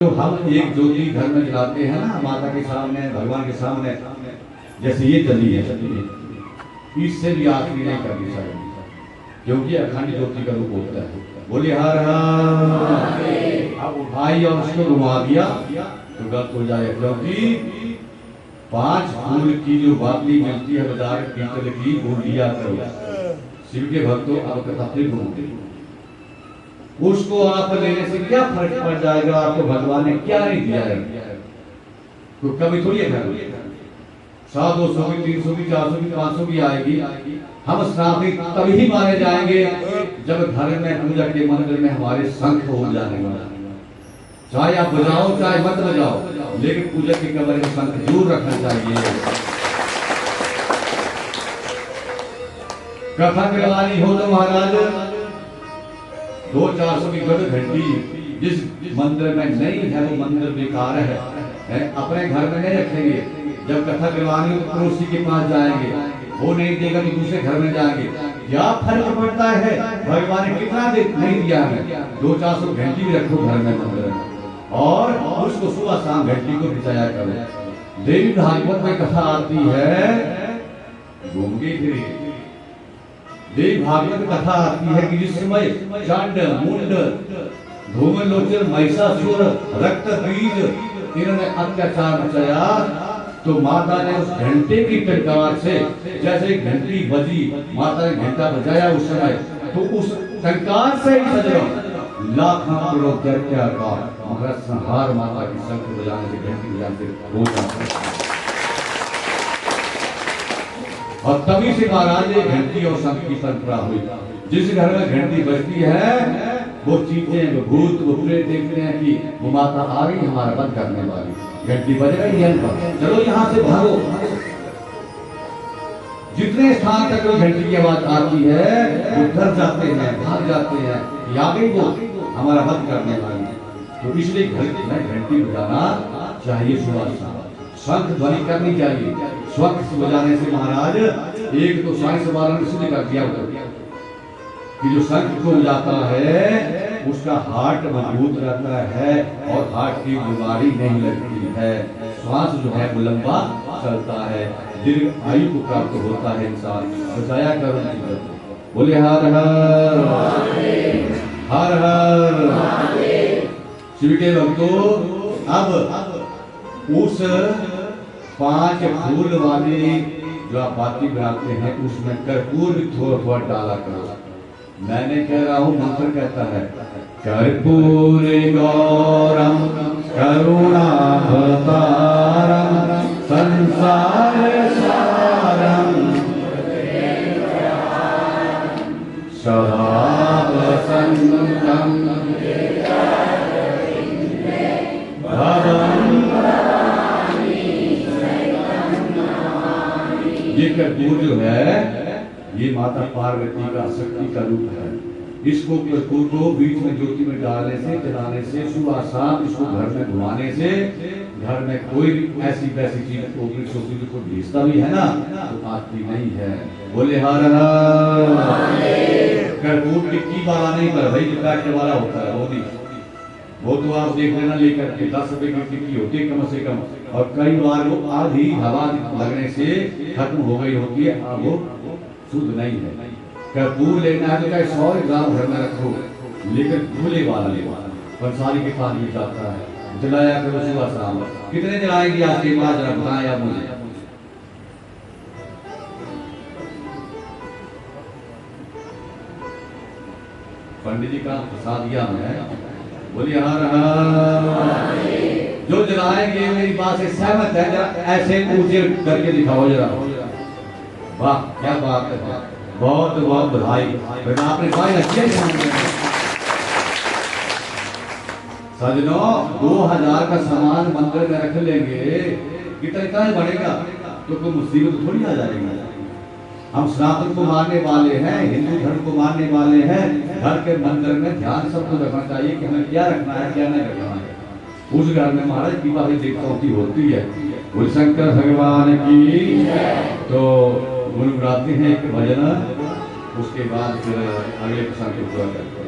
तो हम एक ज्योति घर में जलाते हैं ना माता के सामने, भगवान के सामने, जैसे ये जली है, इससे भी आखिरी नहीं करनी चाहिए, क्योंकि अखंड ज्योति का रूप होता है। बोले हर हर। अब उठाई और उसको घुमा दिया तो गलत हो जाए, क्योंकि 5 फूल की जो बाटली मिलती है बाजार पीतल की, वो लिया करो। शिव के भक्तों, अब कथा फिर घूमते, उसको आप लेने से क्या फर्क पड़ जाएगा? आपको भगवान ने क्या नहीं दिया है? तो कभी थोड़ी है 100, 200 की, 300 की, 400 की, 500 की आएगी। हम स्नातक तभी माने जाएंगे जब घर में पूजा के मंदिर में हमारे शंख हो जाने वाला। चाहे आप बजाओ चाहे मत बजाओ, लेकिन पूजा के कमरे में शंख जरूर रखना चाहिए। कथा करवानी हो तो महाराज 200-400 की गढ़ घंटी, जिस मंदिर में नहीं है वो मंदिर बेकार है। अपने घर में नहीं रखेंगे। जब कथा करवानी हो तो पड़ोसी के पास जाएंगे, वो नहीं देगा तो दूसरे घर में जाएंगे। क्या फर्क पड़ता है? भगवान ने कितना नहीं दिया है। 200-400 घंटी भी रखो घर में मंदिर में, और उसको सुबह शाम घंटी को बिछाया करो। देवी भागवत में कथा आती है, घूम के फिर देवी भागवत कथा आती है कि जिस समय चंड, मुंड, धूमलोचन, महिषासुर, रक्त बीज इन्होंने अत्याचार मचाया, तो माता ने उस घंटे की टंकार से, जैसे घंटी बजी, माता ने घंटा बजाया उस समय, तो उस टंकार से ही सजरों लाखों करोड़ दैत्य का मगर संहार माता की शंख बजाने से, घंटी बजाने से हो जाता है। और तभी से महाराज घंटी और शंख की परंपरा हुई। जिस घर में घंटी बजती है वो चीजें, वो भूत, वो प्रेत देखते हैं कि वो माता आ रही हमारा बंद करने वाली, घंटी बज रही है, चलो यहाँ से भागो। जितने स्थान तक वो घंटी की आवाज आती है वो डर जाते हैं, भाग जाते हैं, आ गई वो हमारा बंद करने वाली। तो इसलिए घर में घंटी बजाना चाहिए, सुबह शाम शंख ध्वनि करनी चाहिए। शंख बजाने से महाराज, एक तो साइंस वालों ने सिद्ध कर दिया कि जो शंख को बजाता है उसका हार्ट मजबूत रहता है और हार्ट की बीमारी नहीं लगती है, श्वास जो है वो लंबा चलता है, दीर्घ आयु को प्राप्त होता है इंसान। बजाया करो, बोले हर हर हर हर। शिव के भक्तों, अब उस 5 फूल वाली जो आप बाती बनाते हैं उसमें कर्पूर भी थोड़ा डाला करो। मैंने कह रहा हूँ, मंत्र कहता है कर्पूर गौरम करुणावतारम संसार सारम सदा वसंतम भवं। ये कर्पूर जो है ये माता पार्वती का शक्ति का रूप है। इसको कर्पूर को बीच में ज्योति में डालने से, जलाने से, सुबह शाम इसको घर में घुमाने से घर में कोई भी ऐसी वैसी चीज को भेजता भी है ना तो आती नहीं है। बोले हर हर। कर्पूर टिक्की वाला नहीं, पर भाई जो काटने वाला होता है वो नहीं, वो तो आप देख लेना लेकर के 10 रुपए की टिक्की होती है कम से कम, और कई बार वो आधी हवा लगने से खत्म हो गई होती है, वो शुद्ध नहीं है। कर्पूर लेना है तो चाहे 100 ग्राम घर में रखो, लेकिन भूले वाला ले, पंसारी के पास भी जाता है, जलाया करो सुबह शाम। कितने जलाएंगे आपके पास, जरा बताएं आप मुझे। पंडित जी का प्रसाद दिया है, बोलिए हर हर। जो जलाएंगे मेरी बात से सहमत है, जरा ऐसे ऊंचे करके दिखाओ जरा। वाह क्या बात है, बहुत बहुत बधाई। आपने सजनों 2000 का सामान मंदिर में रख लेंगे, कितना ही बढ़ेगा तो कोई मुसीबत थोड़ी आ जाएगी। हम सनातन को मानने वाले हैं, हिंदू धर्म को मानने वाले हैं। घर के मंदिर में ध्यान सबको रखना चाहिए कि हमें क्या रखना है क्या नहीं रखना है। उस घर में महाराज कृपा भी देवताओं की होती है। बोल शंकर भगवान की। तो गुनगुनाते हैं एक भजन, उसके बाद फिर अगले प्रसंग को पूरा करते हैं।